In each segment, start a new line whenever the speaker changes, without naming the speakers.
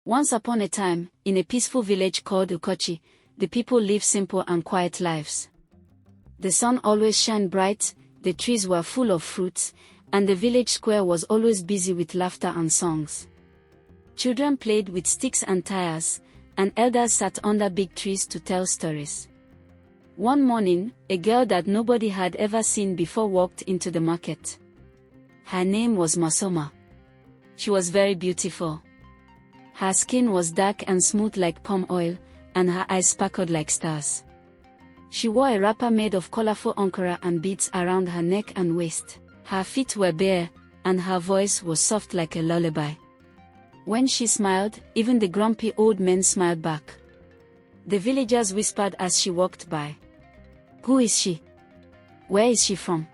Once upon a time, in a peaceful village called Ukochi, the people lived simple and quiet lives. The sun always shined bright, the trees were full of fruits, and the village square was always busy with laughter and songs. Children played with sticks and tires, and elders sat under big trees to tell stories. One morning, a girl that nobody had ever seen before walked into the market. Her name was Masoma. She was very beautiful. Her skin was dark and smooth like palm oil, and her eyes sparkled like stars. She wore a wrapper made of colorful ankara and beads around her neck and waist. Her feet were bare, and her voice was soft like a lullaby. When she smiled, even the grumpy old men smiled back. The villagers whispered as she walked by. "Who is she? Where is she from?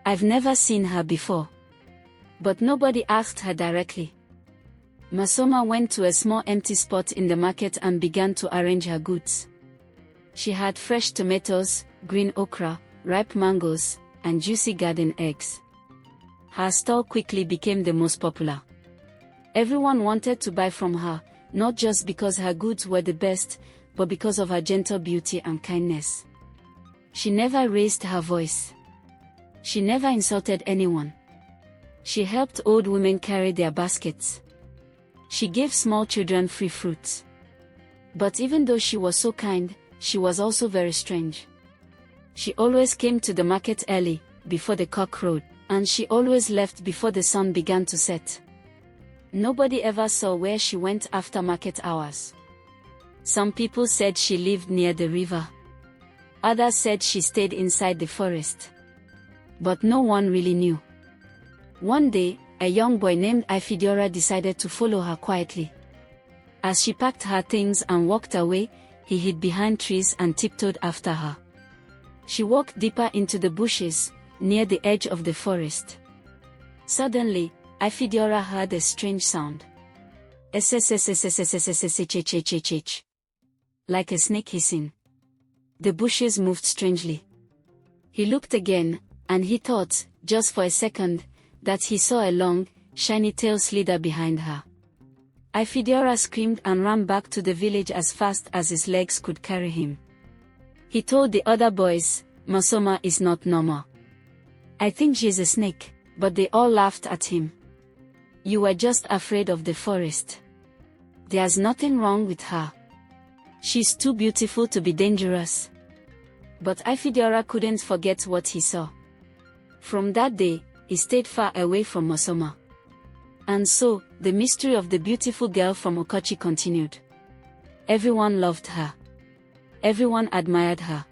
I've never seen her before." But nobody asked her directly. Masoma went to a small empty spot in the market and began to arrange her goods. She had fresh tomatoes, green okra, ripe mangoes, and juicy garden eggs. Her stall quickly became the most popular. Everyone wanted to buy from her, not just because her goods were the best, but because of her gentle beauty and kindness. She never raised her voice. She never insulted anyone. She helped old women carry their baskets. She gave small children free fruits. But even though she was so kind, she was also very strange. She always came to the market early, before the cock crowed, and she always left before the sun began to set. Nobody ever saw where she went after market hours. Some people said she lived near the river. Others said she stayed inside the forest. But no one really knew. One day, a young boy named Ifidora decided to follow her quietly. As she packed her things and walked away, he hid behind trees and tiptoed after her. She walked deeper into the bushes, near the edge of the forest. Suddenly, Ifidora heard a strange sound. Like a snake hissing. The bushes moved strangely. He looked again, and he thought, just for a second, that he saw a long, shiny tail slither behind her. Ifidora screamed and ran back to the village as fast as his legs could carry him. He told the other boys, "Masoma is not normal. I think she's a snake," but they all laughed at him. "You were just afraid of the forest. There's nothing wrong with her. She's too beautiful to be dangerous." But Ifidora couldn't forget what he saw. From that day, he stayed far away from Masoma. And so, the mystery of the beautiful girl from Ukochi continued. Everyone loved her. Everyone admired her.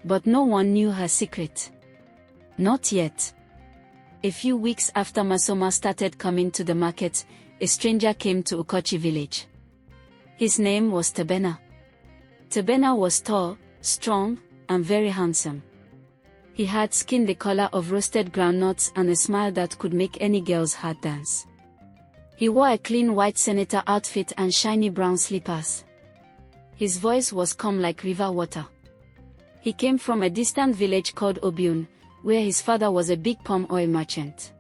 But no one knew her secret. Not yet. A few weeks after Masoma started coming to the market, a stranger came to Ukochi village. His name was Tebena. Tebena was tall, strong, and very handsome. He had skin the color of roasted groundnuts and a smile that could make any girl's heart dance. He wore a clean white senator outfit and shiny brown slippers. His voice was calm like river water. He came from a distant village called Obiun, where his father was a big palm oil merchant.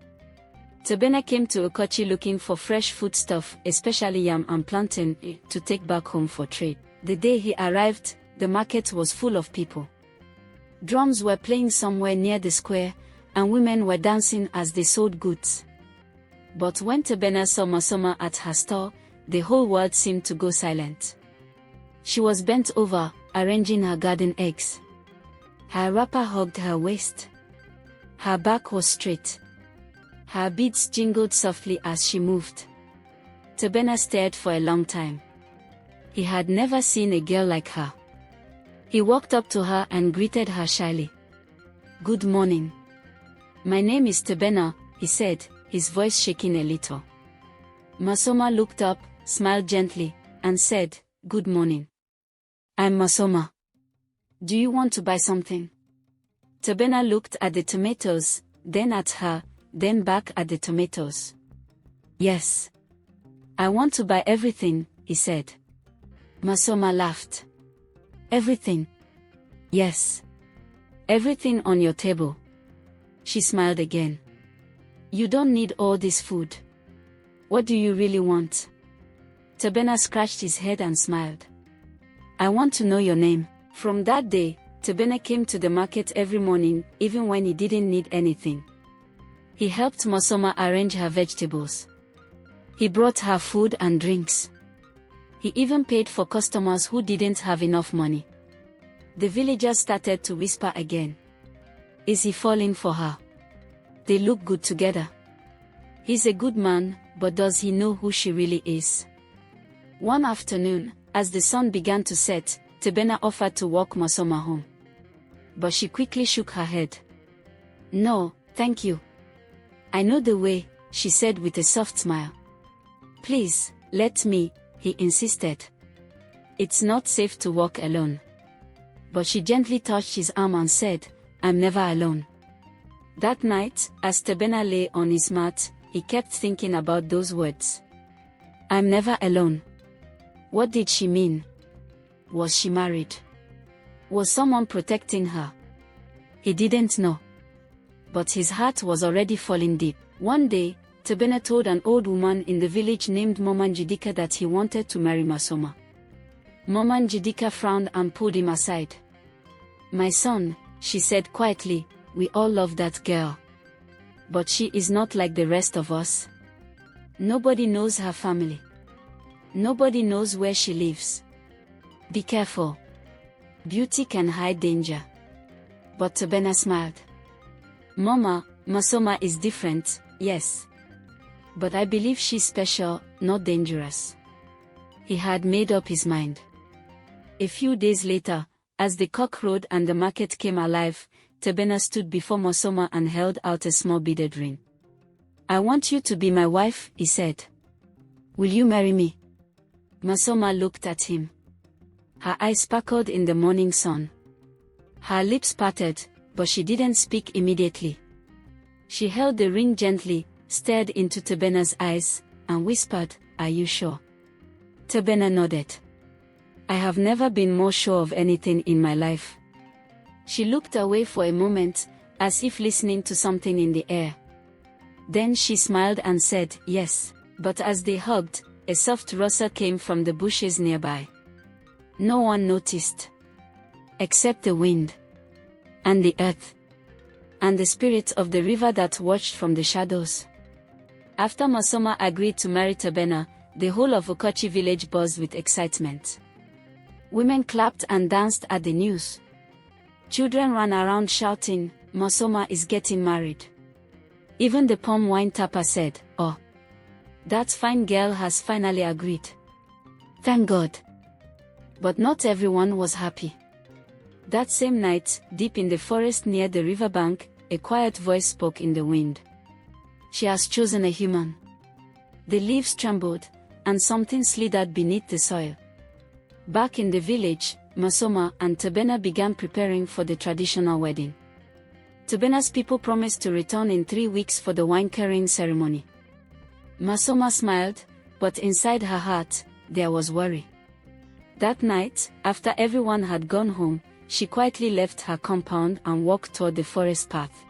Tebena came to Ukochi looking for fresh foodstuff, especially yam and plantain, to take back home for trade. The day he arrived, the market was full of people. Drums were playing somewhere near the square, and women were dancing as they sold goods. But when Tebena saw Masoma at her store, the whole world seemed to go silent. She was bent over, arranging her garden eggs. Her wrapper hugged her waist. Her back was straight. Her beads jingled softly as she moved. Tebena stared for a long time. He had never seen a girl like her. He walked up to her and greeted her shyly. "Good morning. My name is Tebena," he said, his voice shaking a little. Masoma looked up, smiled gently, and said, "Good morning. I'm Masoma. Do you want to buy something?" Tebena looked at the tomatoes, then at her, then back at the tomatoes. "Yes. I want to buy everything," he said. Masoma laughed. "Everything?" "Yes. Everything on your table." She smiled again. "You don't need all this food. What do you really want?" Tebena scratched his head and smiled. I want to know your name. From that day, Tebena came to the market every morning, even when he didn't need anything. He helped Masoma arrange her vegetables. He brought her food and drinks. He even paid for customers who didn't have enough money. The villagers started to whisper again. Is he falling for her? They look good together. He's a good man, but does he know who she really is? One afternoon, as the sun began to set, Tebena offered to walk Masoma home. But she quickly shook her head. No, thank you. I know the way, she said with a soft smile. Please, let me, he insisted. It's not safe to walk alone. But she gently touched his arm and said, I'm never alone. That night, as Tebena lay on his mat, he kept thinking about those words. I'm never alone. What did she mean? Was she married? Was someone protecting her? He didn't know. But his heart was already falling deep. One day, Tebena told an old woman in the village named Mama Njidika that he wanted to marry Masoma. Mama Njidika frowned and pulled him aside. My son, she said quietly, we all love that girl. But she is not like the rest of us. Nobody knows her family. Nobody knows where she lives. Be careful. Beauty can hide danger. But Tebena smiled. Mama, Masoma is different, yes. But I believe she's special, not dangerous. He had made up his mind. A few days later, as the cock crowed and the market came alive, Tebena stood before Masoma and held out a small beaded ring. I want you to be my wife, he said. Will you marry me? Masoma looked at him. Her eyes sparkled in the morning sun. Her lips parted, but she didn't speak immediately. She held the ring gently, stared into Tebena's eyes, and whispered, Are you sure? Tebena nodded. I have never been more sure of anything in my life. She looked away for a moment, as if listening to something in the air. Then she smiled and said, Yes, but as they hugged, a soft rustle came from the bushes nearby. No one noticed. Except the wind. And the earth. And the spirit of the river that watched from the shadows. After Masoma agreed to marry Tebena, the whole of Okochi village buzzed with excitement. Women clapped and danced at the news. Children ran around shouting, Masoma is getting married. Even the palm wine tapper said, Oh, that fine girl has finally agreed. Thank God. But not everyone was happy. That same night, deep in the forest near the riverbank, a quiet voice spoke in the wind. She has chosen a human. The leaves trembled, and something slithered beneath the soil. Back in the village, Masoma and Tebena began preparing for the traditional wedding. Tebena's people promised to return in 3 weeks for the wine-carrying ceremony. Masoma smiled, but inside her heart, there was worry. That night, after everyone had gone home, she quietly left her compound and walked toward the forest path.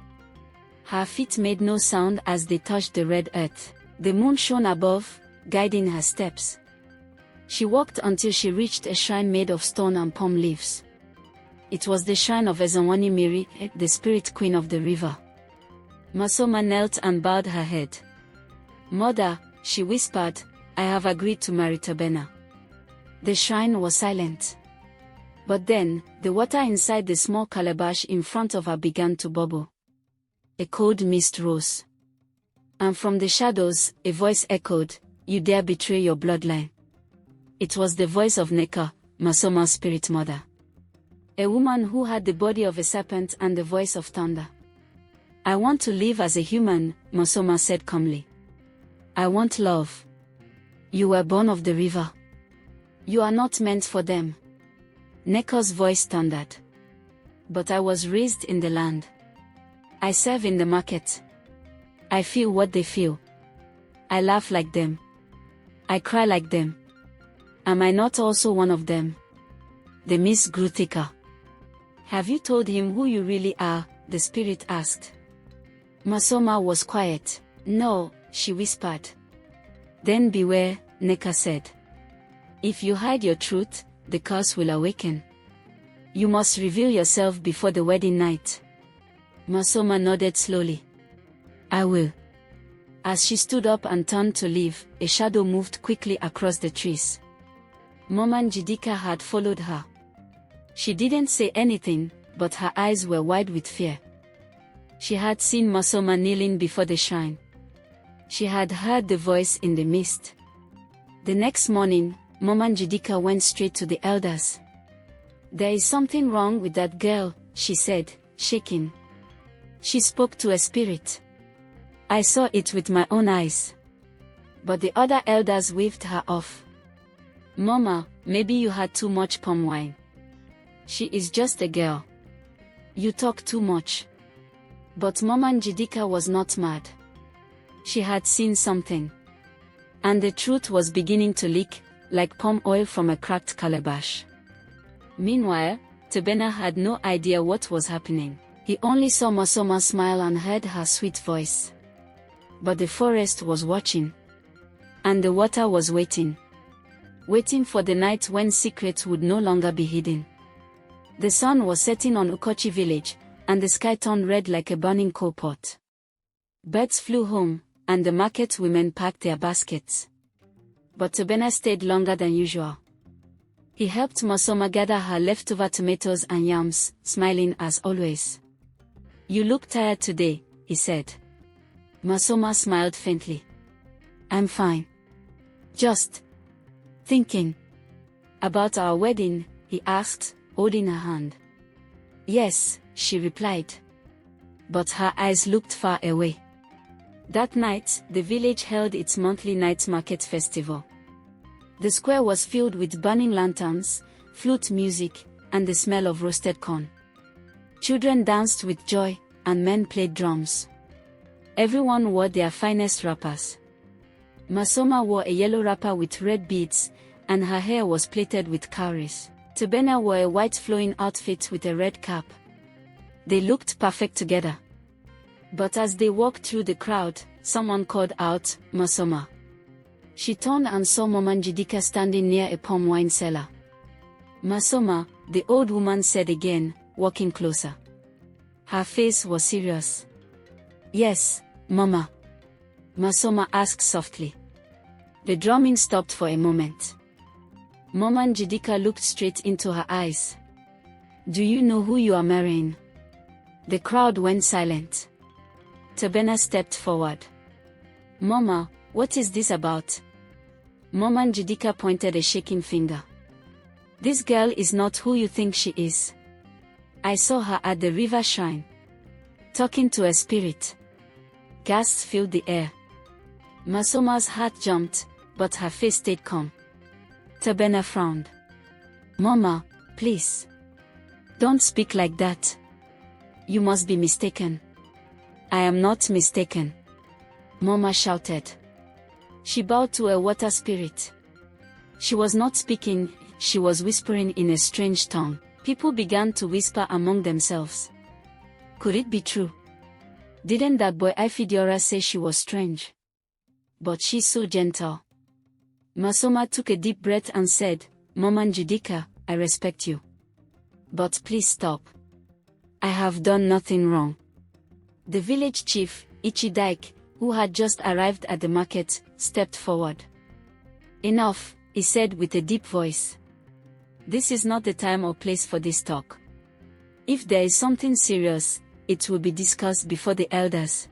Her feet made no sound as they touched the red earth. The moon shone above, guiding her steps. She walked until she reached a shrine made of stone and palm leaves. It was the shrine of Ezenwani Miri, the spirit queen of the river. Masoma knelt and bowed her head. Mother, she whispered, I have agreed to marry Tebena. The shrine was silent. But then, the water inside the small calabash in front of her began to bubble. A cold mist rose. And from the shadows, a voice echoed, You dare betray your bloodline. It was the voice of Neka, Masoma's spirit mother. A woman who had the body of a serpent and the voice of thunder. I want to live as a human, Masoma said calmly. I want love. You were born of the river. You are not meant for them. Neka's voice thundered. But I was raised in the land. I serve in the market. I feel what they feel. I laugh like them. I cry like them. Am I not also one of them? The mist grew thicker. Have you told him who you really are? The spirit asked. Masoma was quiet. No, she whispered. Then beware, Neka said. If you hide your truth, the curse will awaken. You must reveal yourself before the wedding night. Masoma nodded slowly. I will. As she stood up and turned to leave, a shadow moved quickly across the trees. Mama Njidika had followed her. She didn't say anything, but her eyes were wide with fear. She had seen Masoma kneeling before the shrine. She had heard the voice in the mist. The next morning, Mama Njidika went straight to the elders. There is something wrong with that girl, she said, shaking. She spoke to a spirit. I saw it with my own eyes. But the other elders waved her off. Mama, maybe you had too much palm wine. She is just a girl. You talk too much. But Mama Njidika was not mad. She had seen something. And the truth was beginning to leak, like palm oil from a cracked calabash. Meanwhile, Tebena had no idea what was happening. He only saw Masoma smile and heard her sweet voice. But the forest was watching. And the water was waiting. Waiting for the night when secrets would no longer be hidden. The sun was setting on Ukochi village, and the sky turned red like a burning coal pot. Birds flew home, and the market women packed their baskets. But Tebena stayed longer than usual. He helped Masoma gather her leftover tomatoes and yams, smiling as always. You look tired today, he said. Masoma smiled faintly. I'm fine. Just thinking about our wedding, he asked, holding her hand. Yes, she replied. But her eyes looked far away. That night, the village held its monthly night market festival. The square was filled with burning lanterns, flute music, and the smell of roasted corn. Children danced with joy, and men played drums. Everyone wore their finest wrappers. Masoma wore a yellow wrapper with red beads, and her hair was plaited with cowries. Tebena wore a white flowing outfit with a red cap. They looked perfect together. But as they walked through the crowd, someone called out, Masoma. She turned and saw Mama Njidika standing near a palm wine cellar. Masoma, the old woman said again, walking closer. Her face was serious. Yes, Mama. Masoma asked softly. The drumming stopped for a moment. Mama Njidika looked straight into her eyes. Do you know who you are marrying? The crowd went silent. Tebena stepped forward. Mama, what is this about? Mama Njidika pointed a shaking finger. This girl is not who you think she is. I saw her at the river shrine. Talking to a spirit. Gasps filled the air. Masoma's heart jumped, but her face stayed calm. Tebena frowned. Mama, please. Don't speak like that. You must be mistaken. I am not mistaken. Mama shouted. She bowed to a water spirit. She was not speaking, she was whispering in a strange tongue. People began to whisper among themselves. Could it be true? Didn't that boy Ifediora say she was strange? But she's so gentle. Masoma took a deep breath and said, Mama Njidika, I respect you. But please stop. I have done nothing wrong. The village chief, Ichidike, who had just arrived at the market, stepped forward. Enough, he said with a deep voice. This is not the time or place for this talk. If there is something serious, it will be discussed before the elders.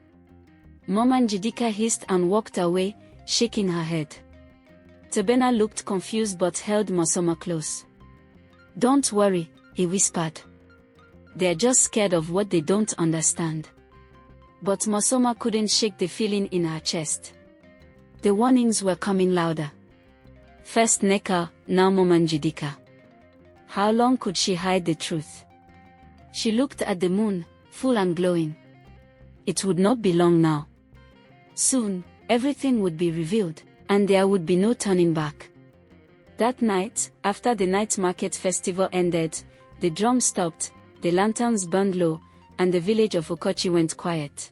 Mama Njidika hissed and walked away, shaking her head. Tebena looked confused but held Masoma close. Don't worry, he whispered. They're just scared of what they don't understand. But Masoma couldn't shake the feeling in her chest. The warnings were coming louder. First Neka, now Mama Njidika. How long could she hide the truth? She looked at the moon, full and glowing. It would not be long now. Soon, everything would be revealed, and there would be no turning back. That night, after the night market festival ended, the drum stopped, the lanterns burned low, and the village of Okochi went quiet.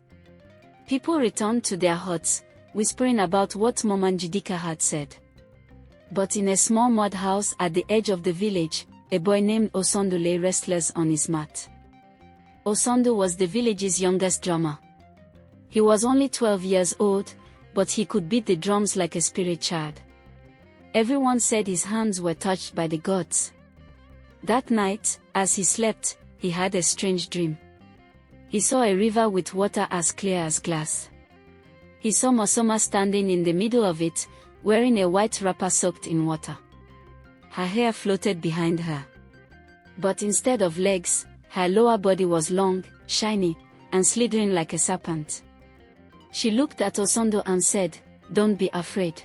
People returned to their huts, whispering about what Mama Njidika had said. But in a small mud house at the edge of the village, a boy named Osondo lay restless on his mat. Osondo was the village's youngest drummer. He was only 12 years old, but he could beat the drums like a spirit child. Everyone said his hands were touched by the gods. That night, as he slept, he had a strange dream. He saw a river with water as clear as glass. He saw Masoma standing in the middle of it, wearing a white wrapper soaked in water. Her hair floated behind her. But instead of legs, her lower body was long, shiny, and slithering like a serpent. She looked at Osondo and said, "Don't be afraid."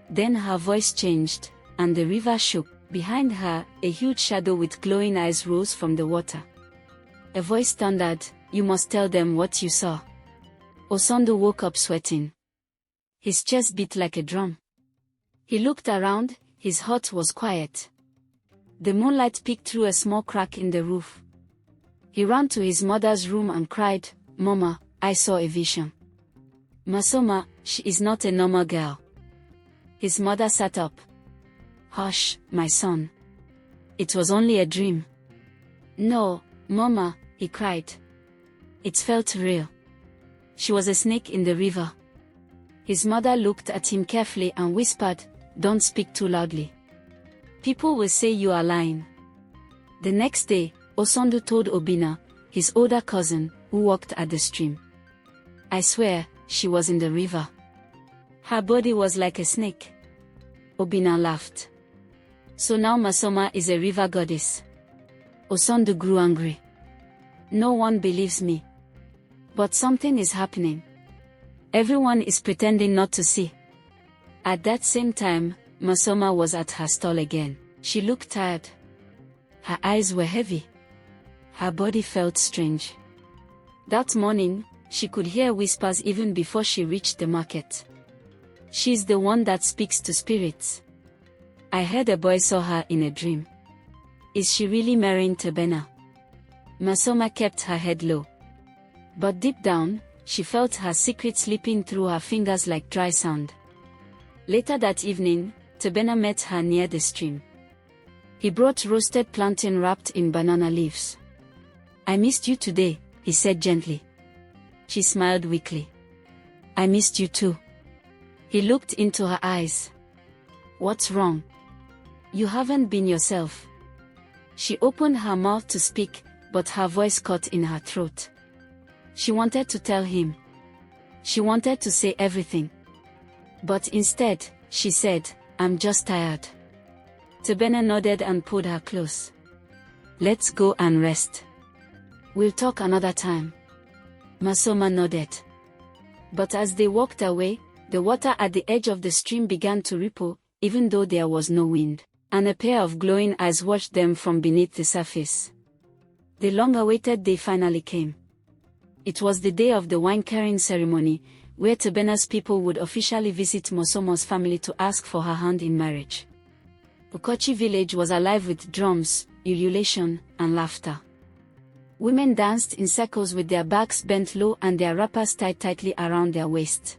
Then her voice changed, and the river shook. Behind her, a huge shadow with glowing eyes rose from the water. A voice thundered, "You must tell them what you saw." Osondo woke up sweating. His chest beat like a drum. He looked around, his hut was quiet. The moonlight peeked through a small crack in the roof. He ran to his mother's room and cried, "Mama, I saw a vision." "Masoma, she is not a normal girl." His mother sat up. "Hush, my son. It was only a dream." "No, Mama," he cried. "It felt real. She was a snake in the river." His mother looked at him carefully and whispered, "Don't speak too loudly. People will say you are lying." The next day, Osondo told Obina, his older cousin, who walked at the stream. "I swear, she was in the river. Her body was like a snake." Obina laughed. "So now Masoma is a river goddess." Osondo grew angry. "No one believes me. But something is happening. Everyone is pretending not to see." At that same time, Masoma was at her stall again. She looked tired. Her eyes were heavy. Her body felt strange. That morning, she could hear whispers even before she reached the market. "She's the one that speaks to spirits. I heard a boy saw her in a dream. Is she really marrying Tebena?" Masoma kept her head low. But deep down, she felt her secret slipping through her fingers like dry sand. Later that evening, Tebena met her near the stream. He brought roasted plantain wrapped in banana leaves. "I missed you today," he said gently. She smiled weakly. "I missed you too." He looked into her eyes. "What's wrong? You haven't been yourself." She opened her mouth to speak, but her voice caught in her throat. She wanted to tell him. She wanted to say everything. But instead, she said, "I'm just tired." Tebena nodded and pulled her close. "Let's go and rest. We'll talk another time." Masoma nodded. But as they walked away, the water at the edge of the stream began to ripple, even though there was no wind, and a pair of glowing eyes watched them from beneath the surface. The long-awaited day finally came. It was the day of the wine-carrying ceremony, where Tebena's people would officially visit Masoma's family to ask for her hand in marriage. Ukochi village was alive with drums, ululation, and laughter. Women danced in circles with their backs bent low and their wrappers tied tightly around their waists.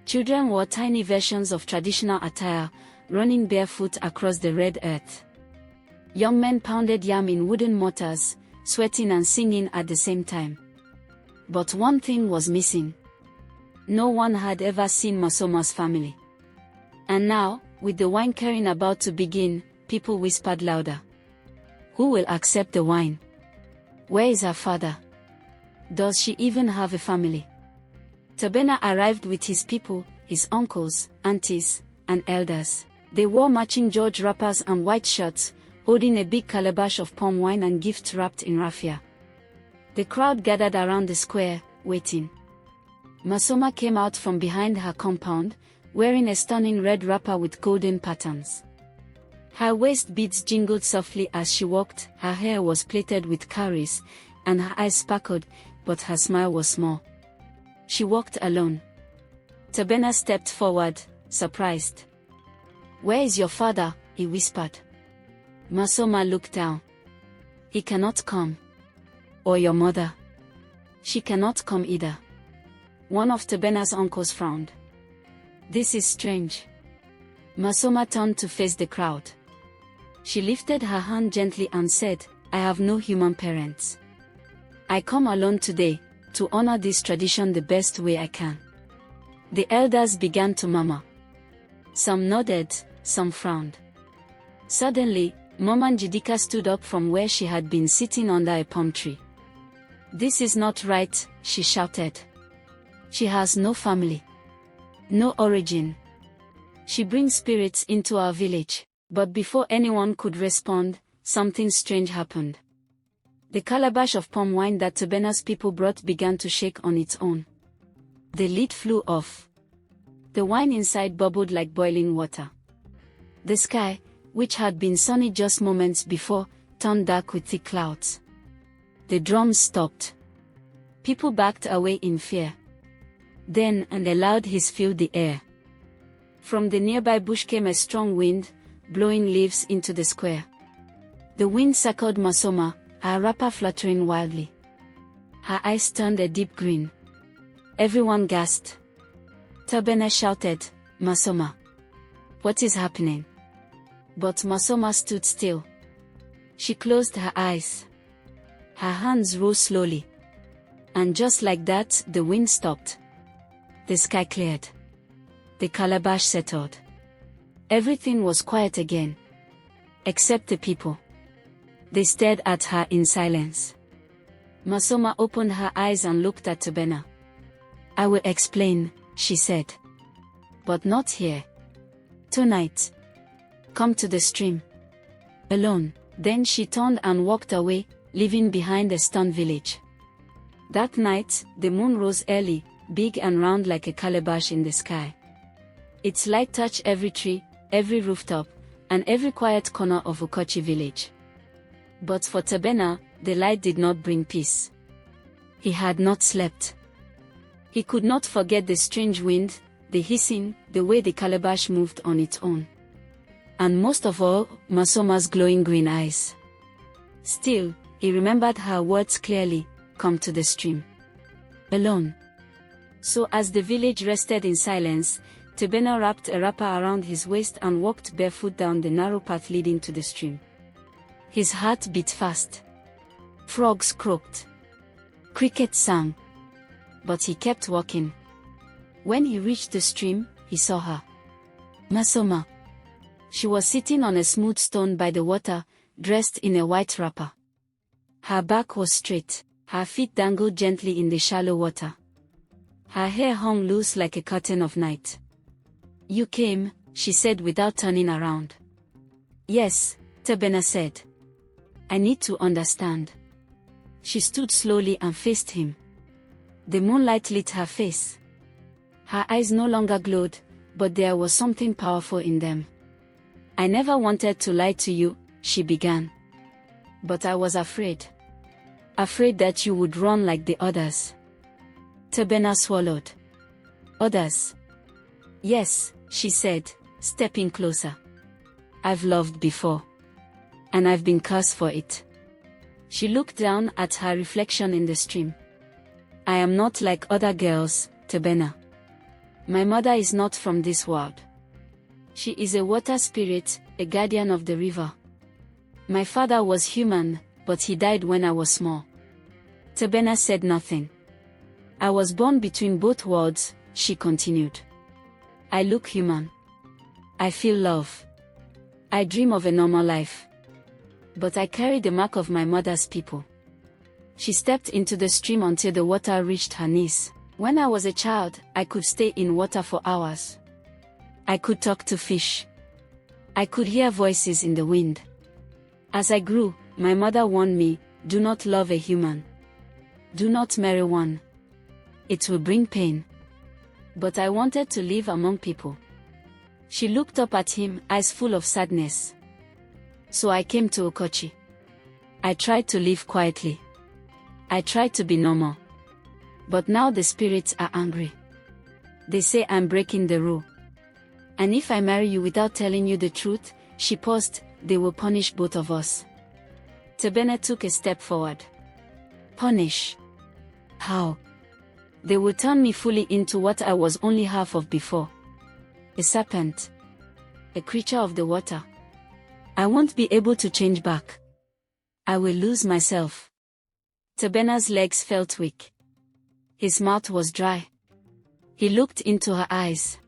Children wore tiny versions of traditional attire, running barefoot across the red earth. Young men pounded yam in wooden mortars, sweating and singing at the same time. But one thing was missing. No one had ever seen Masoma's family. And now, with the wine carrying about to begin, people whispered louder. "Who will accept the wine? Where is her father? Does she even have a family?" Tebena arrived with his people, his uncles, aunties, and elders. They wore matching George wrappers and white shirts, holding a big calabash of palm wine and gifts wrapped in raffia. The crowd gathered around the square, waiting. Masoma came out from behind her compound, wearing a stunning red wrapper with golden patterns. Her waist beads jingled softly as she walked, her hair was plaited with cowries, and her eyes sparkled, but her smile was small. She walked alone. Tebena stepped forward, surprised. "Where is your father?" he whispered. Masoma looked down. "He cannot come." "Or your mother?" "She cannot come either." One of Tebena's uncles frowned. "This is strange. Masoma turned to face the crowd. She lifted her hand gently and said, "I have no human parents. I come alone today, to honor this tradition the best way I can." The elders began to murmur. Some nodded, some frowned. Suddenly, Mama Njidika stood up from where she had been sitting under a palm tree. "This is not right," she shouted. "She has no family. No origin. She brings spirits into our village." But before anyone could respond, something strange happened. The calabash of palm wine that Tabena's people brought began to shake on its own. The lid flew off. The wine inside bubbled like boiling water. The sky, which had been sunny just moments before, turned dark with thick clouds. The drums stopped. People backed away in fear. Then a loud hiss filled the air. From the nearby bush came a strong wind, blowing leaves into the square. The wind circled Masoma, her wrapper fluttering wildly. Her eyes turned a deep green. Everyone gasped. Tabena shouted, "Masoma! What is happening?" But Masoma stood still. She closed her eyes. Her hands rose slowly. And just like that, the wind stopped. The sky cleared. The calabash settled. Everything was quiet again. Except the people. They stared at her in silence. Masoma opened her eyes and looked at Tabena. "I will explain," she said. "But not here. Tonight. Come to the stream. Alone." Then she turned and walked away, leaving behind a stunned village. That night, the moon rose early, big and round like a calabash in the sky. Its light touched every tree, every rooftop, and every quiet corner of Ukochi village. But for Tabena, the light did not bring peace. He had not slept. He could not forget the strange wind, the hissing, the way the calabash moved on its own. And most of all, Masoma's glowing green eyes. Still, he remembered her words clearly, "Come to the stream. Alone." So as the village rested in silence, Tabena wrapped a wrapper around his waist and walked barefoot down the narrow path leading to the stream. His heart beat fast. Frogs croaked. Crickets sang. But he kept walking. When he reached the stream, he saw her. Masoma. She was sitting on a smooth stone by the water, dressed in a white wrapper. Her back was straight, her feet dangled gently in the shallow water. Her hair hung loose like a curtain of night. "You came," she said without turning around. "Yes," Tabena said. "I need to understand." She stood slowly and faced him. The moonlight lit her face. Her eyes no longer glowed, but there was something powerful in them. "I never wanted to lie to you," she began. "But I was afraid. Afraid that you would run like the others." Tabena swallowed. "Others?" "Yes," she said, stepping closer. "I've loved before. And I've been cursed for it." She looked down at her reflection in the stream. "I am not like other girls, Tabena. My mother is not from this world. She is a water spirit, a guardian of the river. My father was human, but he died when I was small." Tabena said nothing. "I was born between both worlds," she continued. "I look human. I feel love. I dream of a normal life. But I carry the mark of my mother's people." She stepped into the stream until the water reached her knees. "When I was a child, I could stay in water for hours. I could talk to fish. I could hear voices in the wind. As I grew, my mother warned me, do not love a human. Do not marry one. It will bring pain. But I wanted to live among people." She looked up at him, eyes full of sadness. "So I came to Ukochi. I tried to live quietly. I tried to be normal. But now the spirits are angry. They say I'm breaking the rule. And if I marry you without telling you the truth," she paused, "they will punish both of us." Tabena took a step forward. "Punish? How?" "They will turn me fully into what I was only half of before. A serpent. a creature of the water. I won't be able to change back. I will lose myself. Tabena's legs felt weak. His mouth was dry. He looked into her eyes.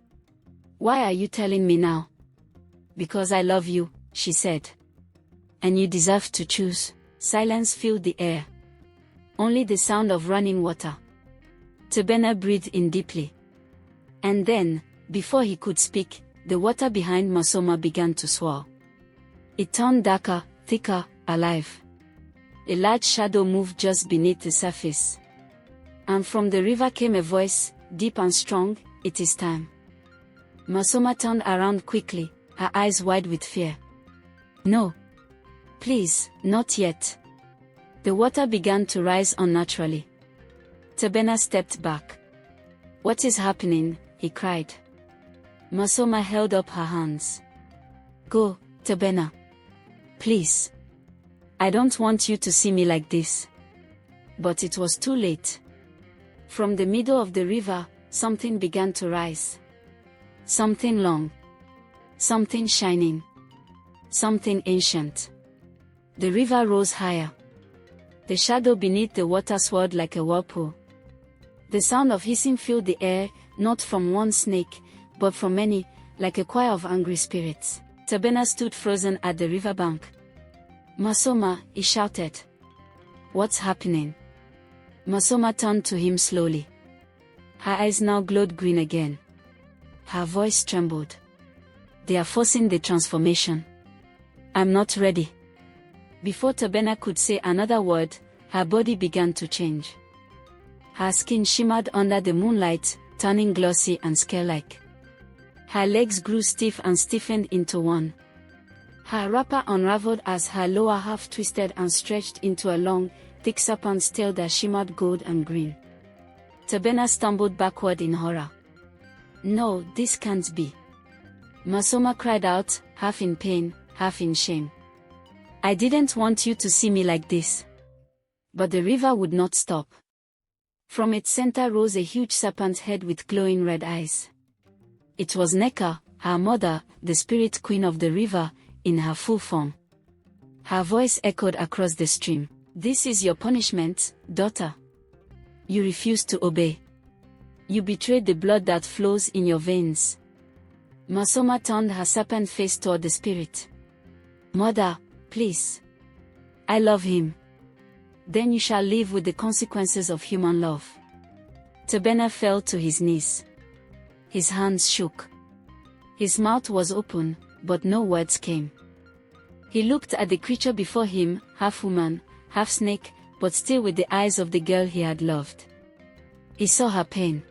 Why are you telling me now? Because I love you, she said. And you deserve to choose. Silence filled the air. Only the sound of running water. Tabena breathed in deeply. And then, before he could speak, the water behind Masoma began to swirl. It turned darker, thicker, alive. A large shadow moved just beneath the surface. And from the river came a voice, deep and strong, "It is time." Masoma turned around quickly, her eyes wide with fear. "No. Please, not yet." The water began to rise unnaturally. Tabena stepped back. "What is happening?" he cried. Masoma held up her hands. "Go, Tabena. Please. I don't want you to see me like this." But it was too late. From the middle of the river, something began to rise. Something long. Something shining. Something ancient. The river rose higher. The shadow beneath the water swirled like a whirlpool. The sound of hissing filled the air, not from one snake, but from many, like a choir of angry spirits. Tabena stood frozen at the riverbank. "Masoma," he shouted. "What's happening?" Masoma turned to him slowly. Her eyes now glowed green again. Her voice trembled. "They are forcing the transformation. I'm not ready." Before Tabena could say another word, her body began to change. Her skin shimmered under the moonlight, turning glossy and scale-like. Her legs grew stiff and stiffened into one. Her wrapper unraveled as her lower half twisted and stretched into a long, thick serpent's tail that shimmered gold and green. Tabena stumbled backward in horror. "No, this can't be." Masoma cried out, half in pain, half in shame. "I didn't want you to see me like this." But the river would not stop. From its center rose a huge serpent head with glowing red eyes. It was Neka, her mother, the spirit queen of the river, in her full form. Her voice echoed across the stream. "This is your punishment, daughter. You refused to obey. You betrayed the blood that flows in your veins." Masoma turned her serpent face toward the spirit. "Mother, please. I love him. Then you shall live with the consequences of human love." Tabena fell to his knees. His hands shook. His mouth was open, but no words came. He looked at the creature before him, half woman, half snake, but still with the eyes of the girl he had loved. He saw her pain.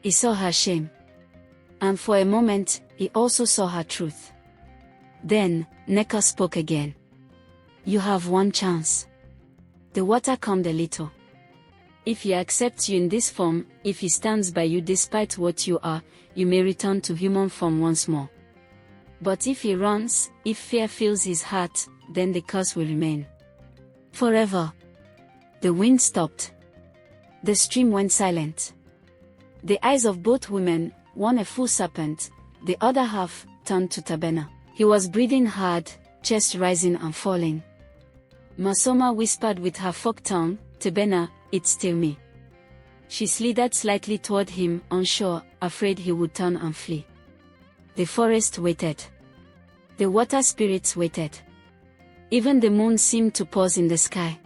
He saw her shame. And for a moment, he also saw her truth. Then, Neka spoke again. "You have one chance." The water calmed a little. "If he accepts you in this form, if he stands by you despite what you are, you may return to human form once more. But if he runs, if fear fills his heart, then the curse will remain. Forever." The wind stopped. The stream went silent. The eyes of both women, one a full serpent, the other half, turned to Tabena. He was breathing hard, chest rising and falling. Masoma whispered with her forked tongue, "Tabena, it's still me." She slithered slightly toward him, unsure, afraid he would turn and flee. The forest waited. The water spirits waited. Even the moon seemed to pause in the sky.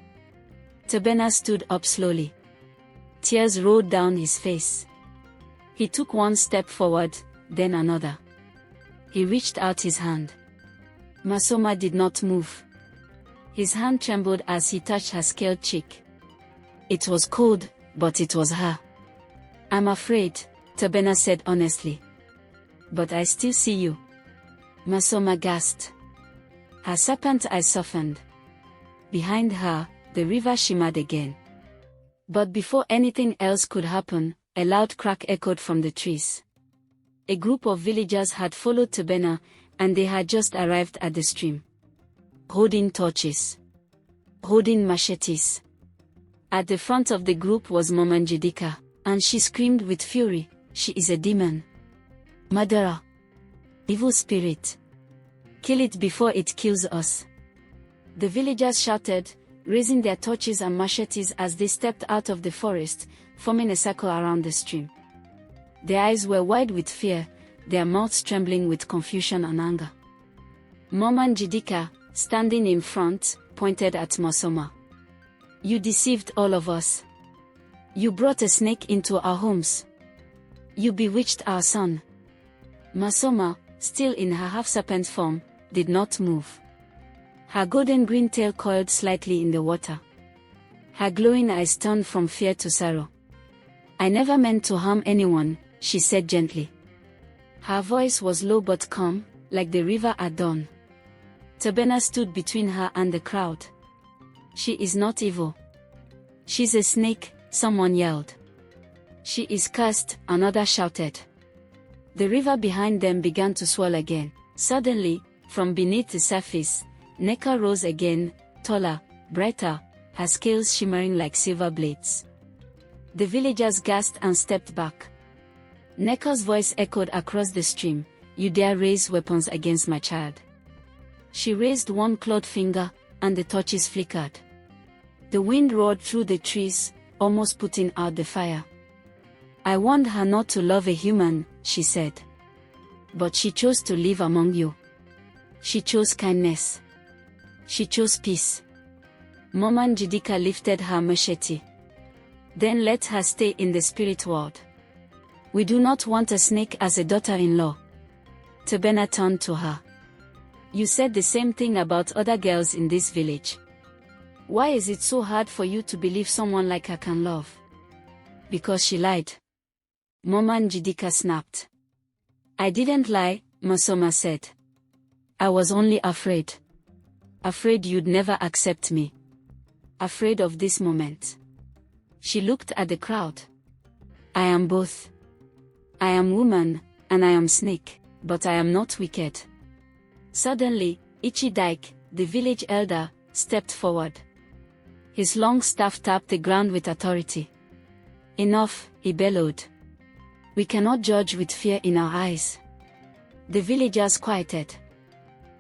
Tabena stood up slowly. Tears rolled down his face. He took one step forward, then another. He reached out his hand. Masoma did not move. His hand trembled as he touched her scaled cheek. It was cold, but it was her. "I'm afraid," Tabena said honestly. "But I still see you." Masoma gasped. Her serpent eyes softened. Behind her, the river shimmered again. But before anything else could happen, a loud crack echoed from the trees. A group of villagers had followed Tabena, and they had just arrived at the stream. Holding torches. Holding machetes. At the front of the group was Momanjidika, and she screamed with fury, "She is a demon. Murderer. Evil spirit. Kill it before it kills us. The villagers shouted, raising their torches and machetes as they stepped out of the forest, forming a circle around the stream. Their eyes were wide with fear, their mouths trembling with confusion and anger. Mama Njidika, standing in front, pointed at Masoma. You deceived all of us. You brought a snake into our homes. You bewitched our son. Masoma, still in her half-serpent form, did not move. Her golden green tail coiled slightly in the water. Her glowing eyes turned from fear to sorrow. I never meant to harm anyone, she said gently. Her voice was low but calm, like the river at dawn. Tabena stood between her and the crowd. She is not evil. She's a snake, someone yelled. She is cursed, another shouted. The river behind them began to swell again. Suddenly, from beneath the surface, Neka rose again, taller, brighter, her scales shimmering like silver blades. The villagers gasped and stepped back. Neka's voice echoed across the stream, you dare raise weapons against my child. She raised one clawed finger, and the torches flickered. The wind roared through the trees, almost putting out the fire. I warned her not to love a human, she said. But she chose to live among you. She chose kindness. She chose peace. Mama Njidika lifted her machete. Then let her stay in the spirit world. We do not want a snake as a daughter-in-law. Tabena turned to her. You said the same thing about other girls in this village. Why is it so hard for you to believe someone like her can love? Because she lied. Mama Njidika snapped. I didn't lie, Masoma said. I was only afraid. Afraid you'd never accept me. Afraid of this moment. She looked at the crowd. I am both. I am woman, and I am snake, but I am not wicked. Suddenly, Ichidike, the village elder, stepped forward. His long staff tapped the ground with authority. Enough, he bellowed. We cannot judge with fear in our eyes. The villagers quieted.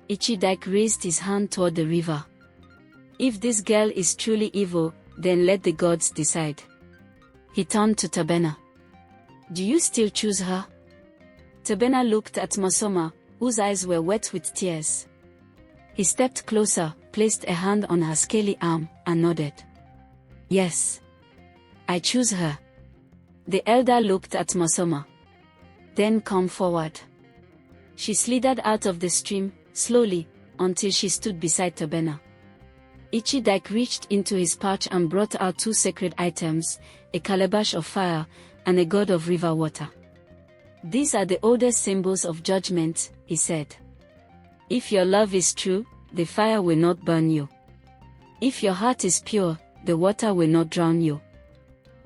Ichidike raised his hand toward the river. If this girl is truly evil, then let the gods decide. He turned to Tabena. Do you still choose her? Tabena looked at Masoma, whose eyes were wet with tears. He stepped closer, placed a hand on her scaly arm, and nodded. Yes. I choose her. The elder looked at Masoma. Then come forward. She slithered out of the stream, slowly, until she stood beside Tabena. Ichidike reached into his pouch and brought out two sacred items, a calabash of fire, and a god of river water. These are the oldest symbols of judgment, he said. If your love is true, the fire will not burn you. If your heart is pure, the water will not drown you.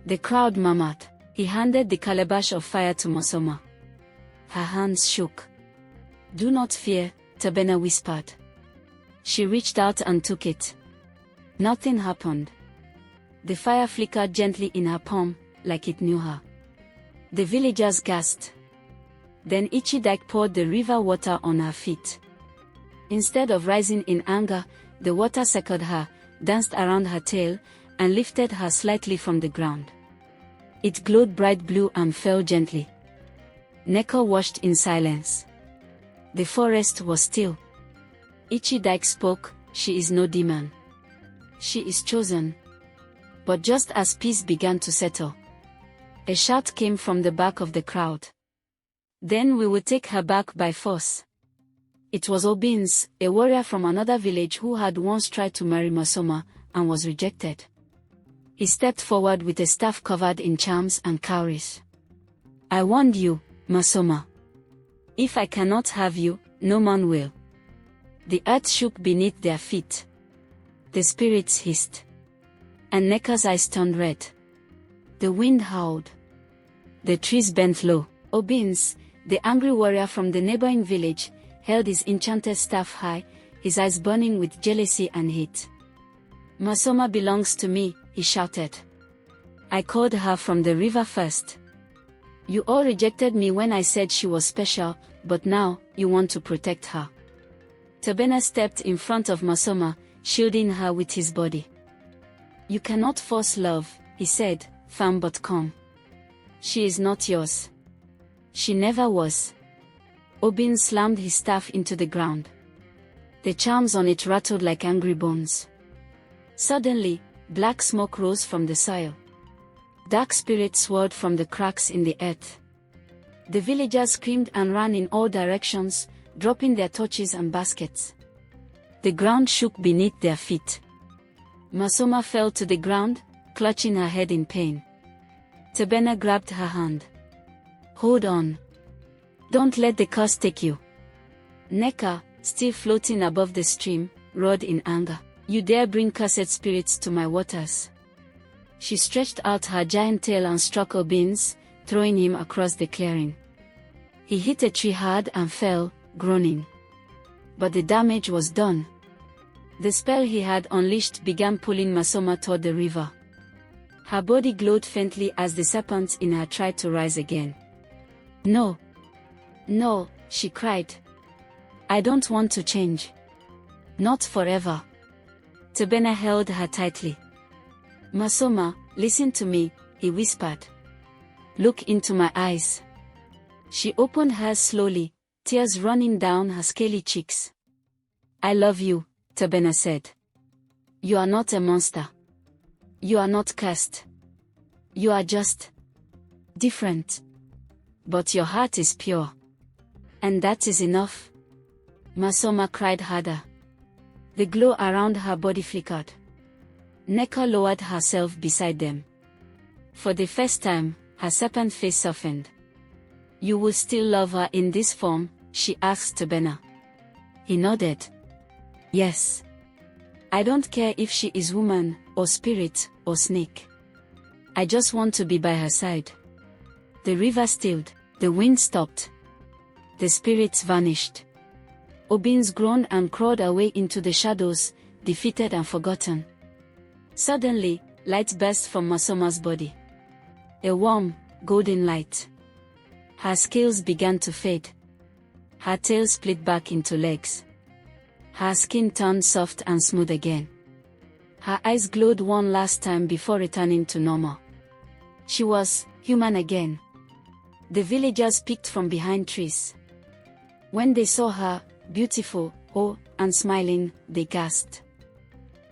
The crowd murmured. He handed the calabash of fire to Masoma. Her hands shook. Do not fear, Tabena whispered. She reached out and took it. Nothing happened. The fire flickered gently in her palm, like it knew her. The villagers gasped. Then Ichidike poured the river water on her feet. Instead of rising in anger, the water circled her, danced around her tail, and lifted her slightly from the ground. It glowed bright blue and fell gently. Neko watched in silence. The forest was still. Ichidike spoke, she is no demon. She is chosen. But just as peace began to settle, a shout came from the back of the crowd. Then we will take her back by force. It was Obins, a warrior from another village who had once tried to marry Masoma, and was rejected. He stepped forward with a staff covered in charms and cowries. I warned you, Masoma. If I cannot have you, no man will. The earth shook beneath their feet. The spirits hissed. And Neka's eyes turned red. The wind howled. The trees bent low. Obins, the angry warrior from the neighboring village, held his enchanted staff high, his eyes burning with jealousy and hate. Masoma belongs to me, he shouted. I called her from the river first. You all rejected me when I said she was special, but now, you want to protect her. Tebena stepped in front of Masoma, shielding her with his body. You cannot force love, he said, firm but calm. She is not yours. She never was. Obin slammed his staff into the ground. The charms on it rattled like angry bones. Suddenly, black smoke rose from the soil. Dark spirits swirled from the cracks in the earth. The villagers screamed and ran in all directions, dropping their torches and baskets. The ground shook beneath their feet. Masoma fell to the ground, clutching her head in pain. Tebena grabbed her hand. Hold on. Don't let the curse take you. Neka, still floating above the stream, roared in anger. You dare bring cursed spirits to my waters. She stretched out her giant tail and struck Obin's, throwing him across the clearing. He hit a tree hard and fell, groaning. But the damage was done. The spell he had unleashed began pulling Masoma toward the river. Her body glowed faintly as the serpents in her tried to rise again. No. No, she cried. I don't want to change. Not forever. Tebena held her tightly. Masoma, listen to me, he whispered. Look into my eyes. She opened hers slowly, tears running down her scaly cheeks. I love you, Tebena said. You are not a monster. You are not cursed. You are just different. But your heart is pure. And that is enough. Masoma cried harder. The glow around her body flickered. Neka lowered herself beside them. For the first time, her serpent face softened. You will still love her in this form, she asked Tebena. He nodded. Yes. I don't care if she is woman, or spirit, or snake. I just want to be by her side. The river stilled, the wind stopped. The spirits vanished. Obins groaned and crawled away into the shadows, defeated and forgotten. Suddenly, light burst from Masoma's body. A warm, golden light. Her scales began to fade. Her tail split back into legs. Her skin turned soft and smooth again. Her eyes glowed one last time before returning to normal. She was human again. The villagers peeked from behind trees. When they saw her, beautiful, and smiling, they gasped.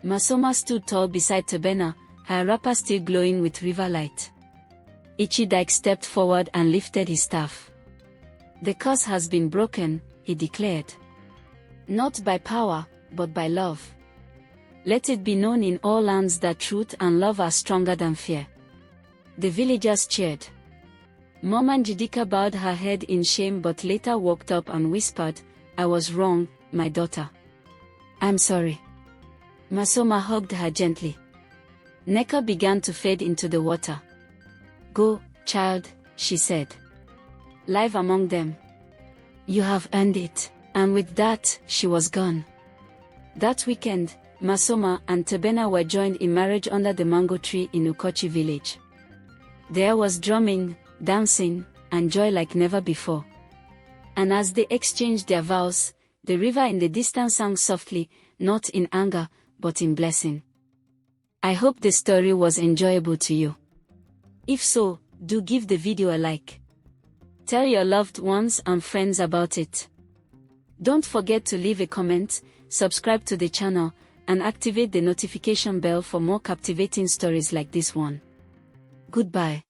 Masoma stood tall beside Tebena, her wrapper still glowing with river light. Ichidike stepped forward and lifted his staff. The curse has been broken, he declared. Not by power, but by love. Let it be known in all lands that truth and love are stronger than fear. The villagers cheered. Mama Njidika bowed her head in shame but later walked up and whispered, I was wrong, my daughter. I'm sorry. Masoma hugged her gently. Neka began to fade into the water. Go, child, she said. Live among them. You have earned it. And with that, she was gone. That weekend, Masoma and Tebena were joined in marriage under the mango tree in Ukochi village. There was drumming, dancing, and joy like never before. And as they exchanged their vows, the river in the distance sang softly, not in anger, but in blessing. I hope the story was enjoyable to you. If so, do give the video a like. Tell your loved ones and friends about it. Don't forget to leave a comment, subscribe to the channel, and activate the notification bell for more captivating stories like this one. Goodbye.